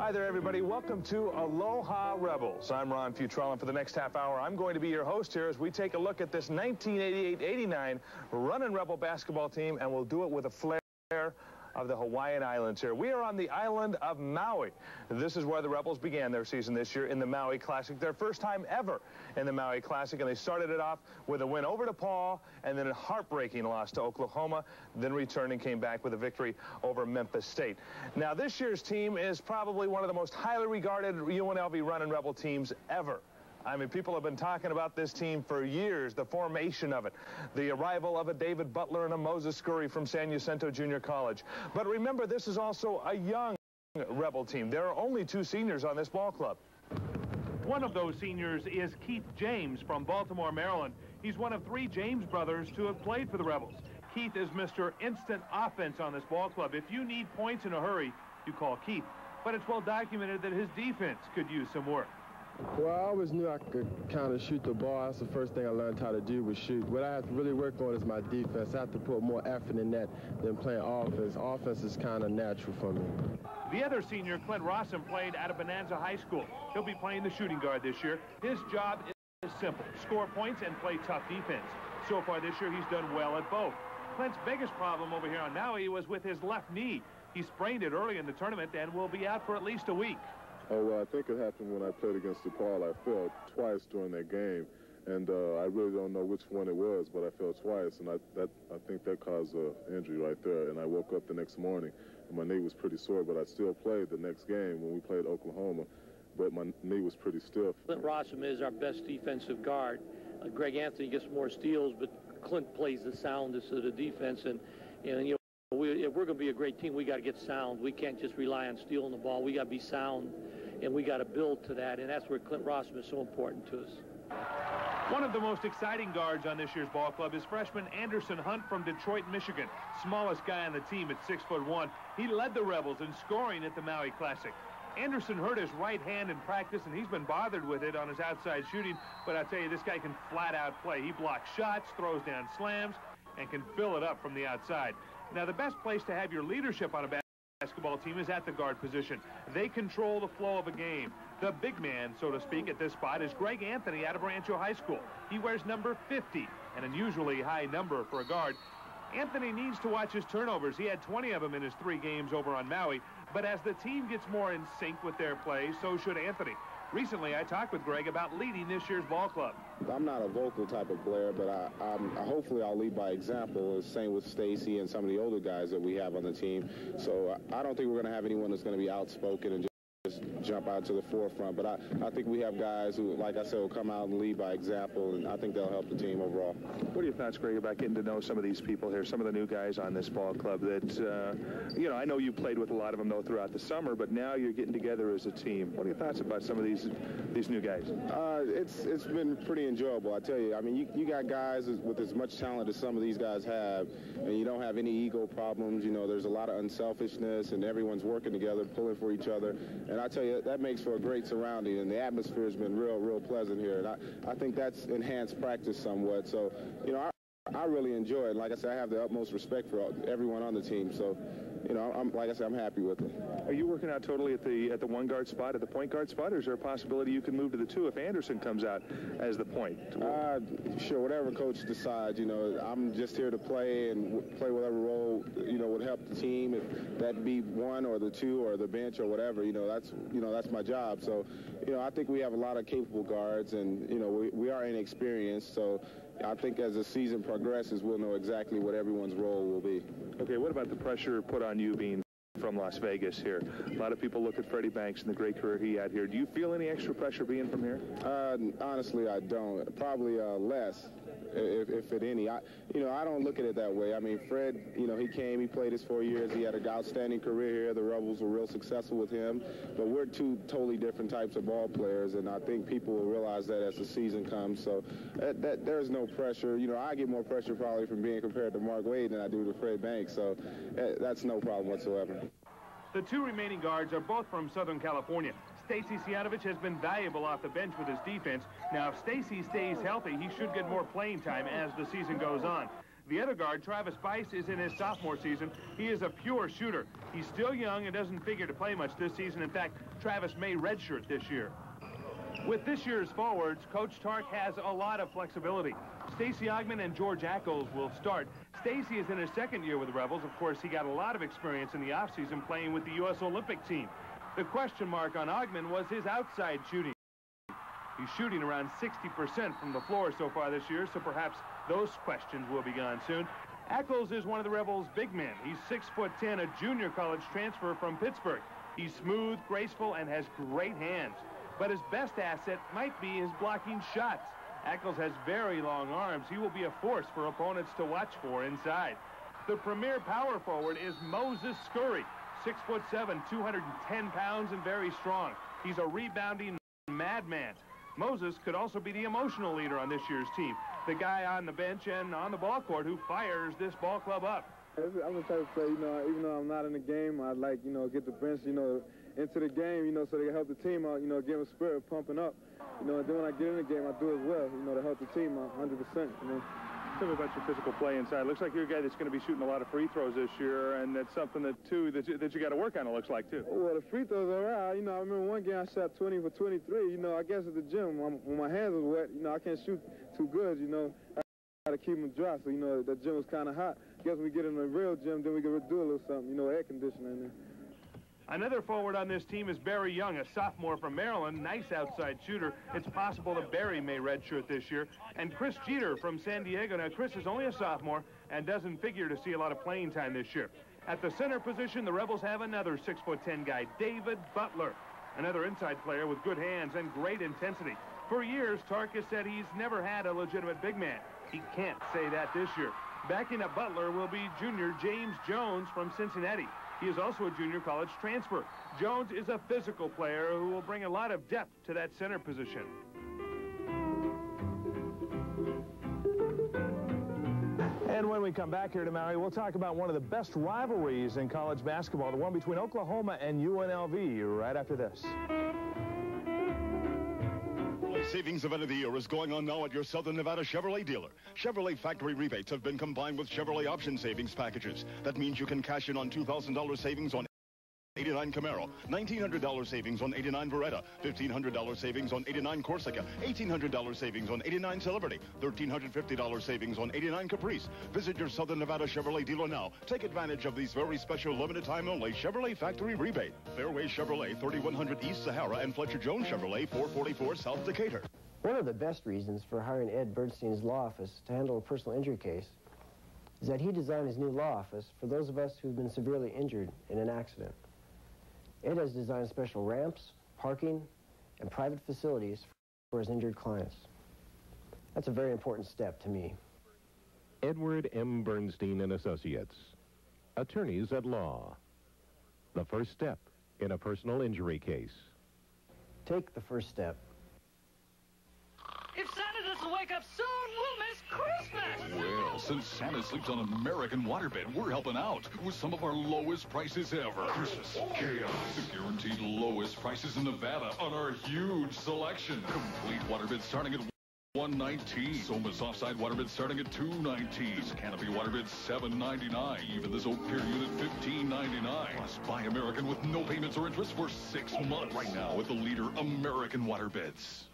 Hi there, everybody. Welcome to Aloha Rebels. I'm Ron Futrell, and for the next half hour, I'm going to be your host here as we take a look at this 1988-89 Runnin' Rebel basketball team, and we'll do it with a flair of the Hawaiian Islands here. We are on the island of Maui. This is where the Rebels began their season this year in the Maui Classic, their first time ever in the Maui Classic, and they started it off with a win over DePaul and then a heartbreaking loss to Oklahoma, then returned and came back with a victory over Memphis State. Now, this year's team is probably one of the most highly regarded UNLV Runnin' Rebel teams ever. I mean, people have been talking about this team for years, the formation of it, the arrival of a David Butler and a Moses Scurry from San Jacinto Junior College. But remember, this is also a young Rebel team. There are only 2 seniors on this ball club. One of those seniors is Keith James from Baltimore, Maryland. He's one of 3 James brothers to have played for the Rebels. Keith is Mr. Instant Offense on this ball club. If you need points in a hurry, you call Keith. But it's well documented that his defense could use some work. Well, I always knew I could kind of shoot the ball. That's the first thing I learned how to do was shoot. What I have to really work on is my defense. I have to put more effort in that than playing offense. Offense is kind of natural for me. The other senior, Clint Rossum, played out of Bonanza High School. He'll be playing the shooting guard this year. His job is simple: score points and play tough defense. So far this year, he's done well at both. Clint's biggest problem over here on Maui was with his left knee. He sprained it early in the tournament and will be out for at least a week. Oh, well, I think it happened when I played against DePaul. I fell twice during that game, and I really don't know which one it was, but I fell twice, and I think that caused an injury right there. And I woke up the next morning, and my knee was pretty sore, but I still played the next game when we played Oklahoma, but my knee was pretty stiff. Clint Rossum is our best defensive guard. Greg Anthony gets more steals, but Clint plays the soundest of the defense, and you know, if we're going to be a great team, we got to get sound. We can't just rely on stealing the ball. We got to be sound, and we got to build to that, and that's where Clint Rossum is so important to us. One of the most exciting guards on this year's ball club is freshman Anderson Hunt from Detroit, Michigan. Smallest guy on the team at 6'1". He led the Rebels in scoring at the Maui Classic. Anderson hurt his right hand in practice, and he's been bothered with it on his outside shooting, but I tell you, this guy can flat out play. He blocks shots, throws down slams, and can fill it up from the outside. Now, the best place to have your leadership on a basketball team is at the guard position. They control the flow of a game. The big man, so to speak, at this spot is Greg Anthony out of Rancho High School. He wears number 50, an unusually high number for a guard. Anthony needs to watch his turnovers. He had 20 of them in his 3 games over on Maui. But as the team gets more in sync with their play, so should Anthony. Recently, I talked with Greg about leading this year's ball club. I'm not a vocal type of player, but hopefully I'll lead by example. Same with Stacy and some of the older guys that we have on the team. So I don't think we're going to have anyone that's going to be outspoken and just jump out to the forefront. But I think we have guys who, like I said, will come out and lead by example, and I think they'll help the team overall. What are your thoughts, Greg, about getting to know some of these people here, some of the new guys on this ball club that, you know, I know you played with a lot of them, though, throughout the summer, but now you're getting together as a team. What are your thoughts about some of these new guys? It's been pretty enjoyable, I tell you. I mean, you got guys with as much talent as some of these guys have, and you don't have any ego problems. You know, there's a lot of unselfishness, and everyone's working together, pulling for each other. And I tell you, that makes for a great surrounding, and the atmosphere has been real pleasant here. And I think that's enhanced practice somewhat. So, you know, I really enjoy it. Like I said, I have the utmost respect for everyone on the team. So, you know, like I said, I'm happy with it. Are you working out totally at the one guard spot, at the point guard spot, or is there a possibility you can move to the 2 if Anderson comes out as the point? Sure, whatever coach decides. You know, I'm just here to play and play whatever role, you know, would help the team. If that be 1 or the 2 or the bench or whatever, you know, that's my job. So, you know, I think we have a lot of capable guards, and you know, we are inexperienced. So I think as the season progresses, we'll know exactly what everyone's role will be. Okay, what about the pressure put on you being from Las Vegas here? A lot of people look at Freddie Banks and the great career he had here. Do you feel any extra pressure being from here? Honestly, I don't. Probably less, if at any. You know, I don't look at it that way. I mean, Fred, you know, he came, he played his 4 years. He had an outstanding career here. The Rebels were real successful with him. But we're 2 totally different types of ball players, and I think people will realize that as the season comes. So there's no pressure. You know, I get more pressure probably from being compared to Mark Wade than I do to Fred Banks. So that's no problem whatsoever. The 2 remaining guards are both from Southern California. Stacy Sianovich has been valuable off the bench with his defense. Now, if Stacy stays healthy, he should get more playing time as the season goes on. The other guard, Travis Bice, is in his sophomore season. He is a pure shooter. He's still young and doesn't figure to play much this season. In fact, Travis may redshirt this year. With this year's forwards, Coach Tark has a lot of flexibility. Stacey Ogman and George Ackles will start. Stacey is in his second year with the Rebels. Of course, he got a lot of experience in the offseason playing with the U.S. Olympic team. The question mark on Ogman was his outside shooting. He's shooting around 60% from the floor so far this year, so perhaps those questions will be gone soon. Ackles is one of the Rebels' big men. He's 6'10", a junior college transfer from Pittsburgh. He's smooth, graceful, and has great hands. But his best asset might be his blocking shots. Ackles has very long arms. He will be a force for opponents to watch for inside. The premier power forward is Moses Scurry, 6'7", 210 pounds, and very strong. He's a rebounding madman. Moses could also be the emotional leader on this year's team, the guy on the bench and on the ball court who fires this ball club up. I'm the type of player, even though I'm not in the game, I'd like, get the bench, into the game, so they can help the team out, give them spirit pumping up. And then when I get in the game, I do as well, to help the team out 100%, Tell me about your physical play inside. Looks like you're a guy that's going to be shooting a lot of free throws this year, and that's something that you got to work on, it looks like, too. Well, the free throws are all right. I remember one game I shot 20 for 23. I guess at the gym, when my hands was wet, I can't shoot too good, I got to keep them dry. So, the gym was kind of hot. I guess when we get in the real gym, then we can do a little something, air conditioning in there. Another forward on this team is Barry Young, a sophomore from Maryland, nice outside shooter. It's possible that Barry may redshirt this year. And Chris Jeter from San Diego. Now, Chris is only a sophomore and doesn't figure to see a lot of playing time this year. At the center position, the Rebels have another 6'10" guy, David Butler, another inside player with good hands and great intensity. For years, Tark has said he's never had a legitimate big man. He can't say that this year. Backing up Butler will be junior James Jones from Cincinnati. He is also a junior college transfer. Jones is a physical player who will bring a lot of depth to that center position. And when we come back here to Maui, we'll talk about one of the best rivalries in college basketball, the one between Oklahoma and UNLV, right after this. Savings event of the year is going on now at your Southern Nevada Chevrolet dealer. Chevrolet factory rebates have been combined with Chevrolet option savings packages. That means you can cash in on $2,000 savings on 89 Camaro, $1,900 savings on 89 Beretta, $1,500 savings on 89 Corsica, $1,800 savings on 89 Celebrity, $1,350 savings on 89 Caprice. Visit your Southern Nevada Chevrolet dealer now. Take advantage of these very special limited time only Chevrolet factory rebate. Fairway Chevrolet, 3100 East Sahara, and Fletcher Jones Chevrolet, 444 South Decatur. One of the best reasons for hiring Ed Bernstein's law office to handle a personal injury case is that he designed his new law office for those of us who've been severely injured in an accident. Ed has designed special ramps, parking, and private facilities for his injured clients. That's a very important step to me. Edward M. Bernstein and Associates, attorneys at law. The first step in a personal injury case. Take the first step. If Santa doesn't wake up soon, we'll miss Christmas! Well, since Santa sleeps on an American waterbed, we're helping out with some of our lowest prices ever. Christmas chaos. The guaranteed lowest prices in Nevada on our huge selection. Complete waterbeds starting at $119. Soma's offside waterbed starting at $219. Canopy waterbed $799. Even this oak pier unit $1599. Plus buy American with no payments or interest for 6 months. Right now with the leader American waterbeds.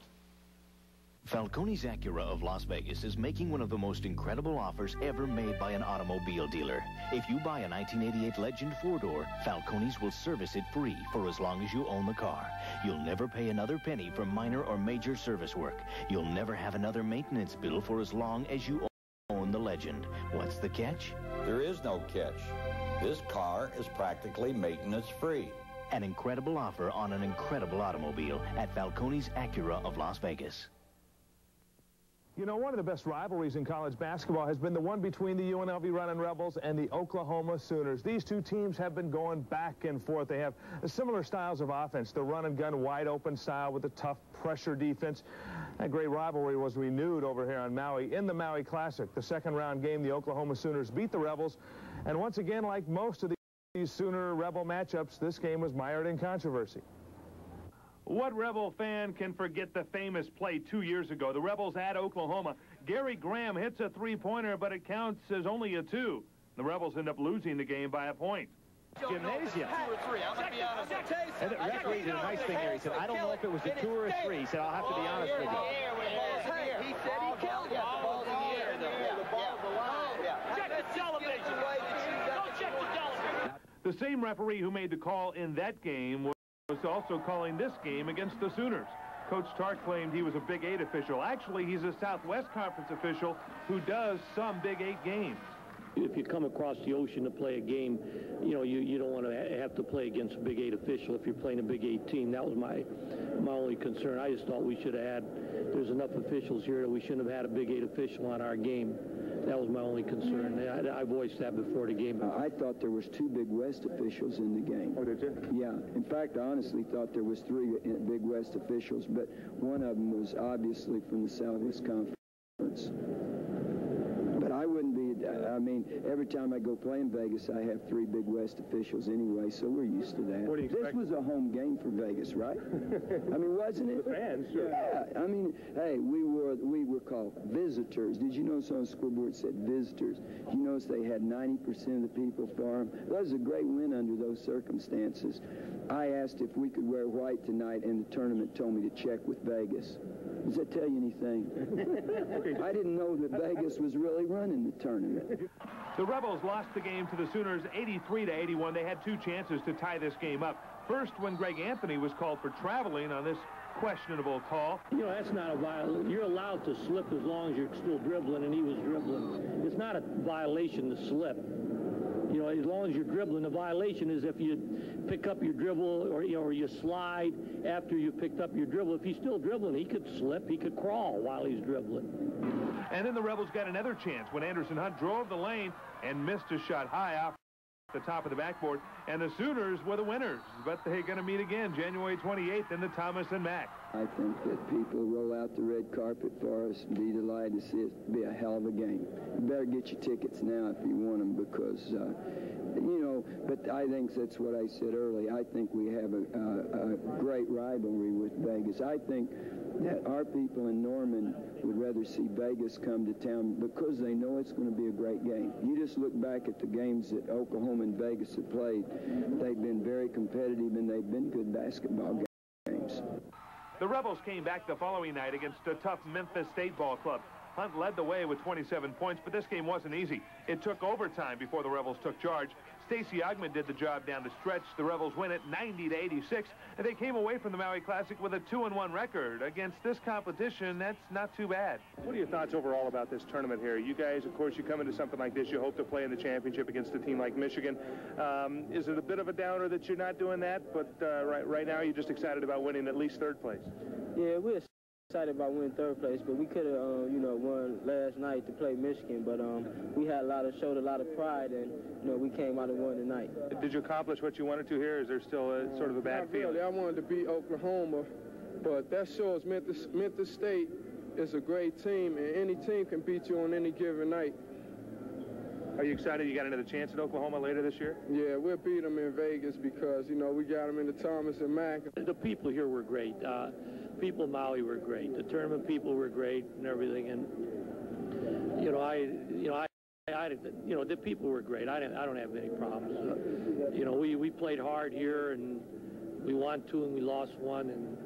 Falcone's Acura of Las Vegas is making one of the most incredible offers ever made by an automobile dealer. If you buy a 1988 Legend 4-door, Falcone's will service it free for as long as you own the car. You'll never pay another penny for minor or major service work. You'll never have another maintenance bill for as long as you own the Legend. What's the catch? There is no catch. This car is practically maintenance free. An incredible offer on an incredible automobile at Falcone's Acura of Las Vegas. One of the best rivalries in college basketball has been the one between the UNLV Runnin' Rebels and the Oklahoma Sooners. These two teams have been going back and forth. They have similar styles of offense, the run-and-gun, wide-open style with a tough pressure defense. That great rivalry was renewed over here on Maui in the Maui Classic. The second-round game, the Oklahoma Sooners beat the Rebels. And once again, like most of these Sooner-Rebel matchups, this game was mired in controversy. What Rebel fan can forget the famous play 2 years ago? The Rebels at Oklahoma Gary Graham hits a three-pointer, but it counts as only a 2. The Rebels end up losing the game by a point. Gymnasium. 2 or 3. I'm going to be honest with you. And the referee did a nice thing there. He said, I don't know if it was a 2 or a 3. He said, I'll have to be honest with you. He said he killed it. The ball's in the air, though. The ball's alive. Check the television. Go check the television. The same referee who made the call in that game was also calling this game against the Sooners. Coach Tart claimed he was a Big 8 official. Actually, he's a Southwest Conference official who does some Big 8 games. If you come across the ocean to play a game, you don't want to have to play against a Big 8 official if you're playing a Big 8 team. That was my only concern. I just thought we should have had, there's enough officials here that we shouldn't have had a Big 8 official on our game. That was my only concern. I voiced that before the game. I thought there was 2 Big West officials in the game. Oh, did you? Yeah. In fact, I honestly thought there was 3 Big West officials, but one of them was obviously from the Southwest Conference. But I wouldn't be, I mean, every time I go play in Vegas, I have 3 Big West officials anyway, so we're used to that. What do you expect? This was a home game for Vegas, right? I mean, wasn't it? The fans, sure. Yeah. I mean, hey, we were called visitors. Did you notice on the scoreboard said visitors? You notice they had 90% of the people for them? That was a great win under those circumstances. I asked if we could wear white tonight, and the tournament told me to check with Vegas. Does that tell you anything? I didn't know that Vegas was really running the tournament. The Rebels lost the game to the Sooners 83-81. They had 2 chances to tie this game up. First, when Greg Anthony was called for traveling on this questionable call. That's not a violation. You're allowed to slip as long as you're still dribbling, and he was dribbling. It's not a violation to slip. As long as you're dribbling, the violation is if you pick up your dribble or you slide after you picked up your dribble. If he's still dribbling, he could slip, he could crawl while he's dribbling. And then the Rebels got another chance when Anderson Hunt drove the lane and missed a shot high off the top of the backboard. And the Sooners were the winners, but they're going to meet again January 28th in the Thomas and Mack. I think that people roll out the red carpet for us and be delighted to see it be a hell of a game. You better get your tickets now if you want them because, but I think that's what I said earlier. I think we have a great rivalry with Vegas. I think that our people in Norman would rather see Vegas come to town because they know it's going to be a great game. You just look back at the games that Oklahoma and Vegas have played. They've been very competitive, and they've been good basketball games. The Rebels came back the following night against a tough Memphis State ball club. Hunt led the way with 27 points, but this game wasn't easy. It took overtime before the Rebels took charge. Stacey Ogman did the job down the stretch. The Rebels win it 90-86, and they came away from the Maui Classic with a 2-1 record. Against this competition, that's not too bad. What are your thoughts overall about this tournament here? You guys, of course, you come into something like this, you hope to play in the championship against a team like Michigan. Is it a bit of a downer that you're not doing that, but right now you're just excited about winning at least 3rd place? Yeah, we're excited about winning 3rd place, but we could have, won last night to play Michigan, but we had showed a lot of pride, and, we came out and won tonight. Did you accomplish what you wanted to here? Is there still sort of a bad feeling? Really. I wanted to beat Oklahoma, but that shows Memphis State is a great team, and any team can beat you on any given night. Are you excited you got another chance at Oklahoma later this year? Yeah, we'll beat them in Vegas because, we got them in the Thomas and Mack. The people here were great. People in Maui were great. The tournament people were great and everything. And, the people were great. I don't have any problems. We played hard here, and we won 2 and we lost 1, and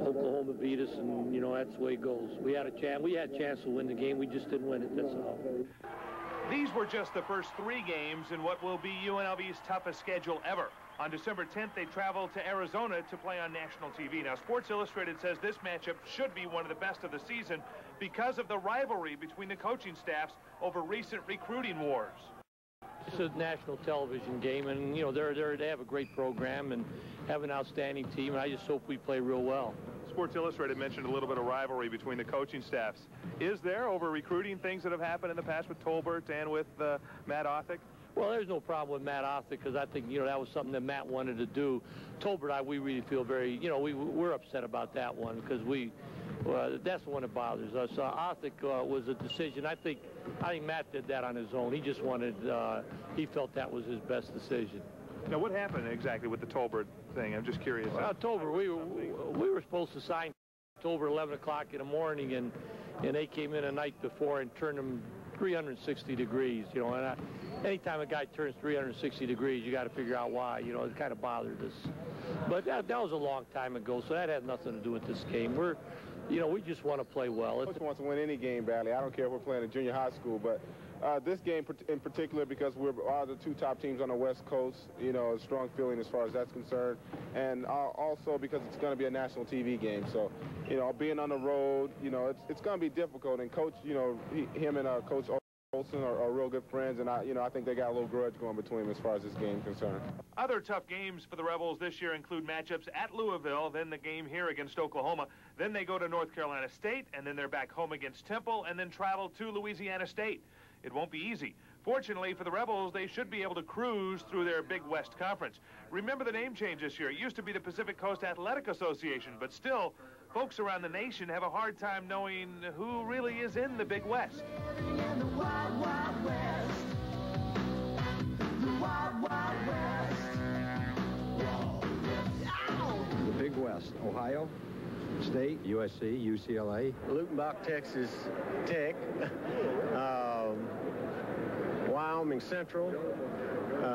Oklahoma beat us, and, that's the way it goes. We had a chance to win the game. We just didn't win it, that's all. These were just the first 3 games in what will be UNLV's toughest schedule ever. On December 10th, they travel to Arizona to play on national TV. Now, Sports Illustrated says this matchup should be one of the best of the season because of the rivalry between the coaching staffs over recent recruiting wars. It's a national television game, and, they have a great program and have an outstanding team, and I just hope we play real well. Sports Illustrated mentioned a little bit of rivalry between the coaching staffs. Is there over recruiting things that have happened in the past with Tolbert and with Matt Othick? Well, there's no problem with Matt Othick because I think, that was something that Matt wanted to do. Tolbert, we really feel very, we're upset about that one because that's the one that bothers us. Othick was a decision. I think Matt did that on his own. He just wanted, he felt that was his best decision. Now, what happened exactly with the Tolbert thing? I'm just curious. Tolbert, we were supposed to sign Tolbert 11 o'clock in the morning, and and they came in a night before and turned them 360 degrees, you know, and anytime a guy turns 360 degrees, you got to figure out why, you know, it kind of bothered us. But that was a long time ago, so that had nothing to do with this game. You know, we just want to play well. Coach wants to win any game badly. I don't care if we're playing a junior high school, but this game in particular, because we're the two top teams on the West Coast, you know, a strong feeling as far as that's concerned, and also because it's going to be a national TV game. So, you know, being on the road, you know, it's going to be difficult. And Coach, you know, him and Coach Olson are real good friends, and I think they got a little grudge going between them as far as this game is concerned. Other tough games for the Rebels this year include matchups at Louisville, then the game here against Oklahoma, then they go to North Carolina State, and then they're back home against Temple, and then travel to Louisiana State. It won't be easy. Fortunately for the Rebels, they should be able to cruise through their Big West Conference. Remember the name change this year. It used to be the Pacific Coast Athletic Association, but still, folks around the nation have a hard time knowing who really is in the Big West. The Wild Wild West. The Wild Wild West. The Big West. Ohio State, USC, UCLA. Lukenbach, Texas Tech. Wyoming Central.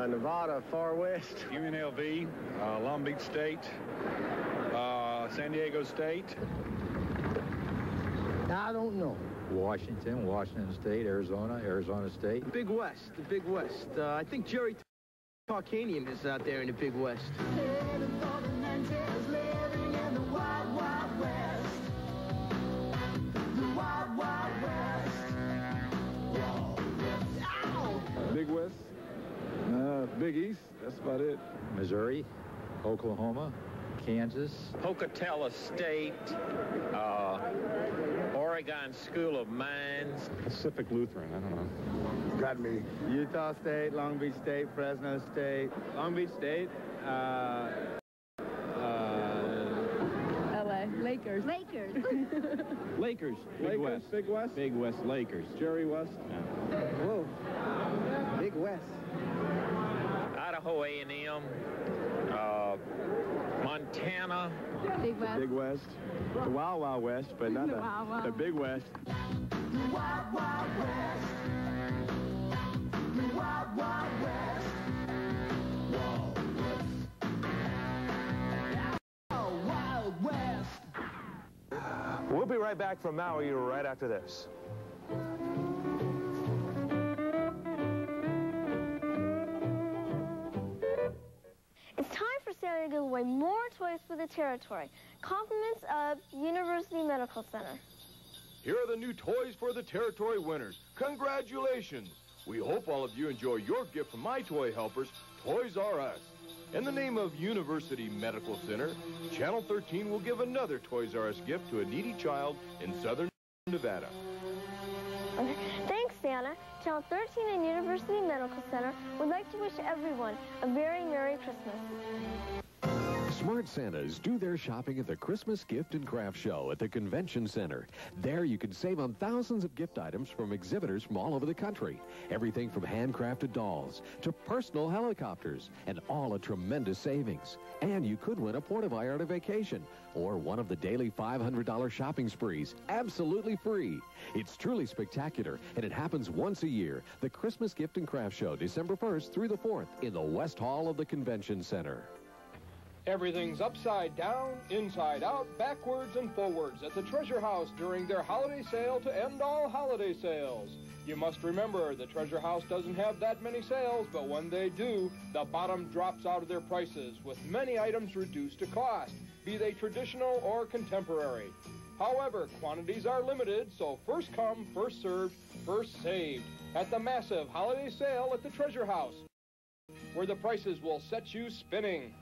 Nevada Far West. UNLV, Long Beach State, San Diego State. I don't know. Washington, Washington State, Arizona, Arizona State. Big West, the Big West. I think Jerry Tarkanian is out there in the Big West. Big West, Big East, that's about it. Missouri, Oklahoma, Kansas. Pocatello State, Oregon School of Mines. Pacific Lutheran, I don't know. Got me. Utah State, Long Beach State, Fresno State. Long Beach State, LA, Lakers. Lakers. Lakers, Big West. Big West? Big West Lakers. Jerry West? Yeah. Whoa. Big West. Idaho A&M, Montana. Big West. Big West. The Wild Wild West, but not the Big West. The Wild Wild West. The Wild Wild West. Wild West. We'll be right back from Maui right after this. It's time for Santa to give away more toys for the territory. Compliments of University Medical Center. Here are the new toys for the territory winners. Congratulations! We hope all of you enjoy your gift from my toy helpers, Toys R Us. In the name of University Medical Center, Channel 13 will give another Toys R Us gift to a needy child in southern Nevada. Okay. Thanks, Santa. Channel 13 and University Medical Center would like to wish everyone a very Merry Christmas. Smart Santas do their shopping at the Christmas Gift and Craft Show at the Convention Center. There you can save on thousands of gift items from exhibitors from all over the country. Everything from handcrafted dolls to personal helicopters, and all a tremendous savings. And you could win a Puerto Vallarta vacation or one of the daily $500 shopping sprees, absolutely free. It's truly spectacular, and it happens once a year. The Christmas Gift and Craft Show, December 1st through the 4th in the West Hall of the Convention Center. Everything's upside down, inside out, backwards and forwards at the Treasure House during their holiday sale to end all holiday sales. You must remember, the Treasure House doesn't have that many sales, but when they do, the bottom drops out of their prices, with many items reduced to cost, be they traditional or contemporary. However, quantities are limited, so first come, first served, first saved at the massive holiday sale at the Treasure House, where the prices will set you spinning.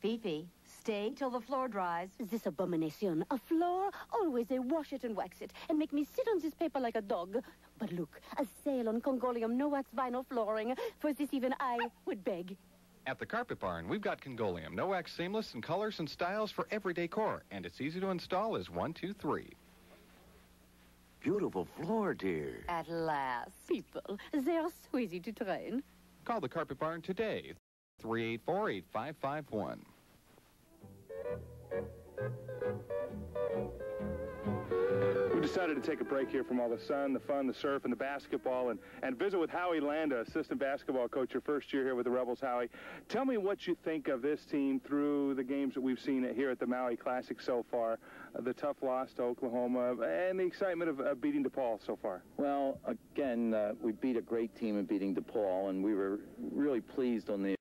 Fifi, stay till the floor dries. This abomination. A floor? Always they wash it and wax it and make me sit on this paper like a dog. But look, a sale on Congolium no-wax vinyl flooring. For this even I would beg. At the Carpet Barn, we've got Congolium no-wax seamless in colors and styles for every decor, and it's easy to install as 1, 2, 3. Beautiful floor, dear. At last. People, they are so easy to train. Call the Carpet Barn today. 384-8551. We decided to take a break here from all the sun, the fun, the surf, and the basketball, and visit with Howie Landa, assistant basketball coach, your first year here with the Rebels. Howie, tell me what you think of this team through the games that we've seen here at the Maui Classic so far, the tough loss to Oklahoma, and the excitement of beating DePaul so far. Well, again, we beat a great team in beating DePaul, and we were really pleased on the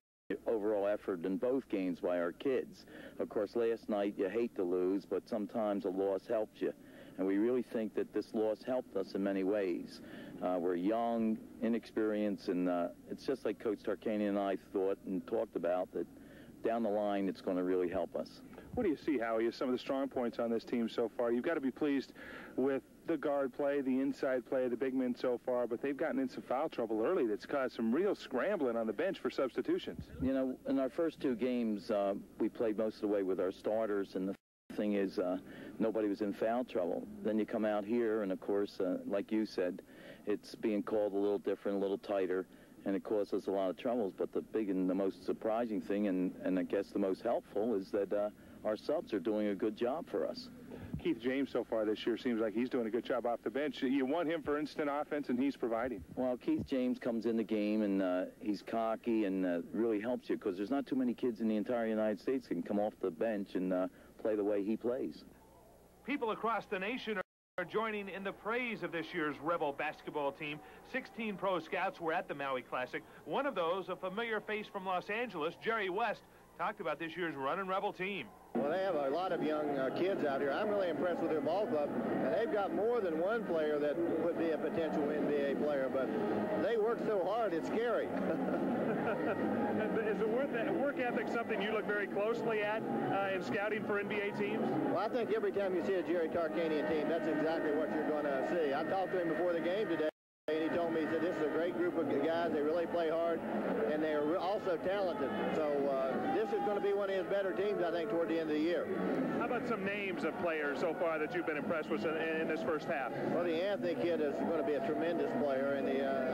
overall effort in both games by our kids. Of course, last night you hate to lose, but sometimes a loss helps you. And we really think that this loss helped us in many ways. We're young, inexperienced, and it's just like Coach Tarkanian and I thought and talked about, that down the line it's going to really help us. What do you see, Howie, as some of the strong points on this team so far? You've got to be pleased with the guard play, the inside play of the big men so far, but they've gotten in some foul trouble early that's caused some real scrambling on the bench for substitutions. You know, in our first two games, we played most of the way with our starters, and the thing is, nobody was in foul trouble. Then you come out here, and of course, like you said, it's being called a little different, a little tighter, and it caused us a lot of troubles. But the big and the most surprising thing, and I guess the most helpful, is that our subs are doing a good job for us. Keith James so far this year seems like he's doing a good job off the bench. You want him for instant offense, and he's providing. Well, Keith James comes in the game, and he's cocky and really helps you, because there's not too many kids in the entire United States that can come off the bench and play the way he plays. People across the nation are joining in the praise of this year's Rebel basketball team. 16 pro scouts were at the Maui Classic. One of those, a familiar face from Los Angeles, Jerry West, talked about this year's Runnin' Rebel team. Well, they have a lot of young kids out here. I'm really impressed with their ball club, and they've got more than one player that would be a potential NBA player, but they work so hard, it's scary. Is the work ethic something you look very closely at in scouting for NBA teams? Well, I think every time you see a Jerry Tarkanian team, that's exactly what you're going to see. I talked to him before the game today, and he told me, he said, this is a great group of guys. They really play hard, and they're also talented. So this is going to be one of his better teams, I think, toward the end of the year. How about some names of players so far that you've been impressed with in this first half? Well, the Anthony kid is going to be a tremendous player, and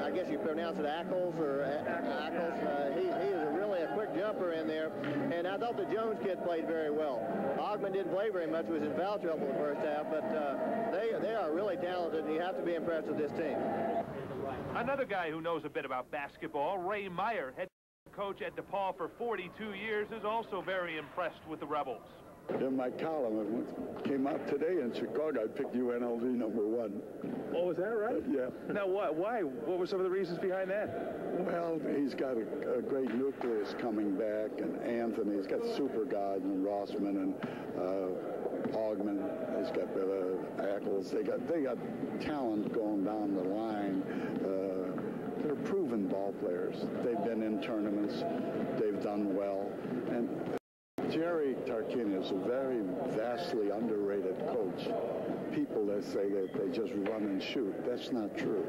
I guess you pronounce it Ackles or Ackles. He is really a quick jumper in there, and I thought the Jones kid played very well. Ogman didn't play very much, was in foul trouble the first half, but they are really talented, and you have to be impressed with this team. Another guy who knows a bit about basketball, Ray Meyer, head coach at DePaul for 42 years, is also very impressed with the Rebels. In my column, it came out today in Chicago, I picked UNLV #1. Oh, is that right? Yeah. Now, why? What were some of the reasons behind that? Well, he's got a great nucleus coming back, and Anthony, he's got super guys, and Rossman, and Ogman, he's got Ackles. They got talent going down the line. They're proven ball players. They've been in tournaments. They've done well. And Jerry Tarkanian is a very vastly underrated coach. People that say that they just run and shoot, that's not true.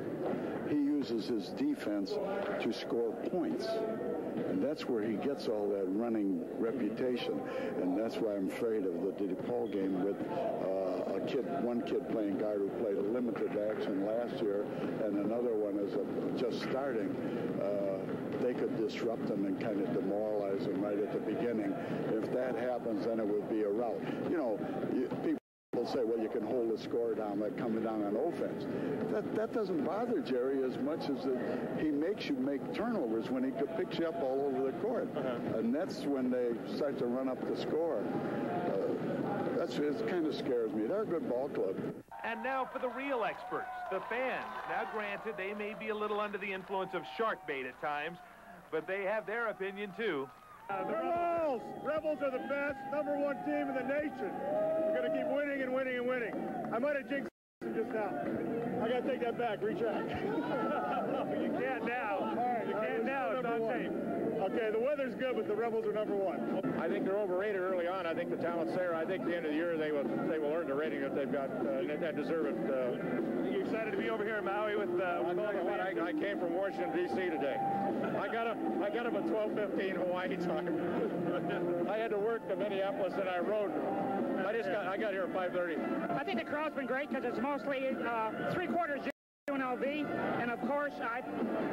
He uses his defense to score points. And that's where he gets all that running reputation. And that's why I'm afraid of the DePaul game with one kid playing guard who played a limited action last year, and another one is just starting. They could disrupt them and kind of demoralize them right at the beginning. If that happens, then it would be a rout. You know, people say, well, you can hold the score down by coming down on offense. That doesn't bother Jerry as much as he makes you make turnovers when he picks you up all over the court. And that's when they start to run up the score. It kind of scares me. They're a good ball club. And now for the real experts, the fans. Now, granted, they may be a little under the influence of shark bait at times, but they have their opinion, too. The Rebels are the best, #1 team in the nation. We're going to keep winning and winning and winning. I might have jinxed it just now. I got to take that back. Retract. You can't now. All right, you can't now. It's on tape. Okay, the weather's good, but the Rebels are #1. I think they're overrated early on. I think the talent's there. I think at the end of the year they will earn the rating that they've got and deserve it. Are you excited to be over here in Maui with all the fans? I came from Washington, D.C. today. I got up at 12:15 Hawaii time. I had to work to Minneapolis and I rode. I got here at 5:30. I think the crowd's been great because it's mostly 3/4 UNLV, and of course, I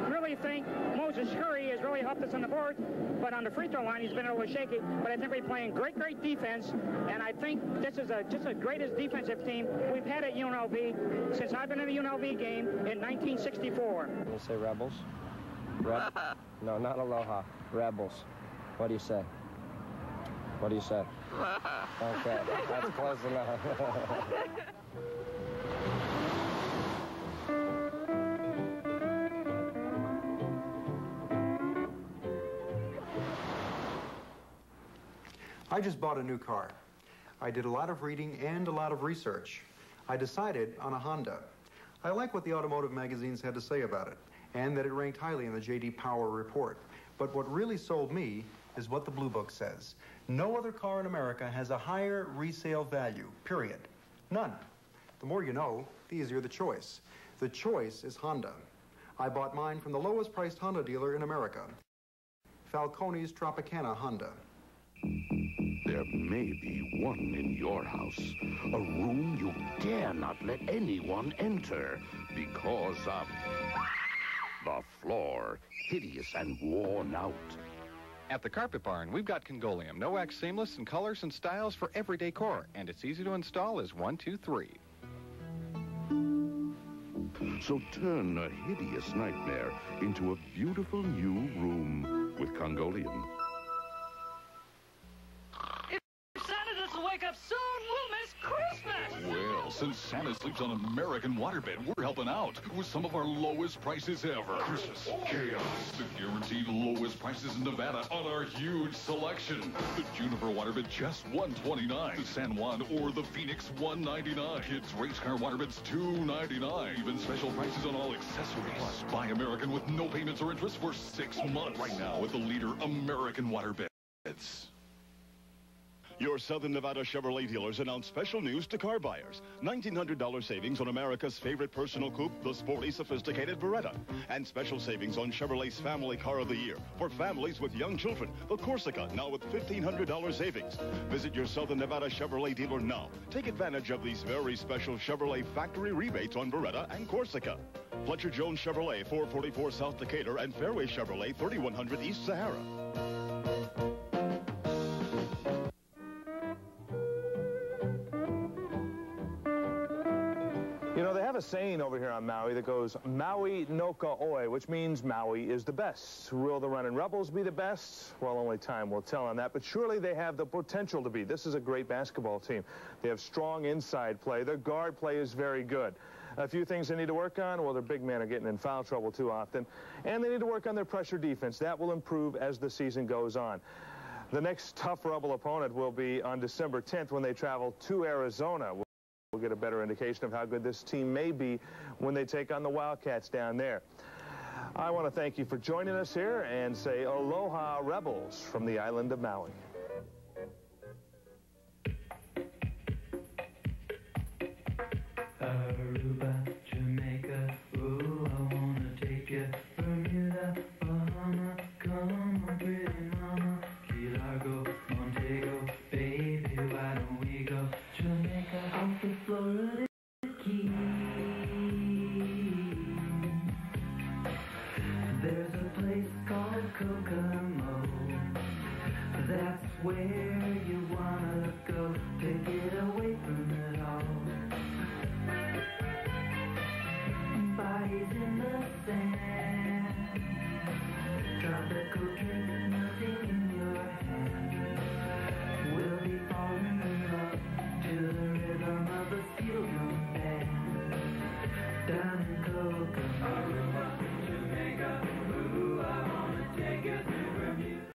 really think Moses Curry has really helped us on the board, but on the free throw line, he's been a little shaky, but I think we're playing great defense, and I think this is just the greatest defensive team we've had at UNLV since I've been in the UNLV game in 1964. You say Rebels? No, not Aloha. Rebels. What do you say? What do you say? Okay, that's close enough. I just bought a new car. I did a lot of reading and a lot of research. I decided on a Honda. I like what the automotive magazines had to say about it, and that it ranked highly in the J.D. Power report. But what really sold me is what the Blue Book says. No other car in America has a higher resale value, period. None. The more you know, the easier the choice. The choice is Honda. I bought mine from the lowest priced Honda dealer in America, Falcone's Tropicana Honda. There may be one in your house, a room you dare not let anyone enter because of the floor, hideous and worn out. At the Carpet Barn, we've got Congoleum, no-wax seamless in colors and styles for every decor, and it's easy to install as 1, 2, 3. So turn a hideous nightmare into a beautiful new room with Congoleum. Santa doesn't wake up soon, we'll miss Christmas! Well, since Santa sleeps on an American waterbed, we're helping out with some of our lowest prices ever. Christmas chaos. The guaranteed lowest prices in Nevada on our huge selection. The Juniper waterbed, just $129. The San Juan or the Phoenix, $199. Kids race car waterbeds, $299. Even special prices on all accessories. Plus, buy American with no payments or interest for 6 months. Right now with the leader American waterbeds. Your Southern Nevada Chevrolet dealers announce special news to car buyers. $1,900 savings on America's favorite personal coupe, the sporty, sophisticated Beretta. And special savings on Chevrolet's Family Car of the Year for families with young children, the Corsica, now with $1,500 savings. Visit your Southern Nevada Chevrolet dealer now. Take advantage of these very special Chevrolet factory rebates on Beretta and Corsica. Fletcher Jones Chevrolet, 444 South Decatur, and Fairway Chevrolet, 3100 East Sahara. You know, they have a saying over here on Maui that goes, Maui no ka oi, which means Maui is the best. Will the Runnin' Rebels be the best? Well, only time will tell on that, but surely they have the potential to be. This is a great basketball team. They have strong inside play. Their guard play is very good. A few things they need to work on. Well, their big men are getting in foul trouble too often. And they need to work on their pressure defense. That will improve as the season goes on. The next tough Rebel opponent will be on December 10th when they travel to Arizona. We'll get a better indication of how good this team may be when they take on the Wildcats down there. I want to thank you for joining us here and say Aloha Rebels from the island of Maui. Aruba, Jamaica, ooh, I wanna take you. Bermuda, Bahama, come on, pretty mama. Key Largo, Montego, baby, why don't we go? Jamaica, off the Florida Keys. There's a place called Kokomo. That's where you wanna go to get away from it all. Bodies in the sand, tropical drink melting in your hand. We'll be falling in love to the rhythm of a steel drum band down in Kokomo.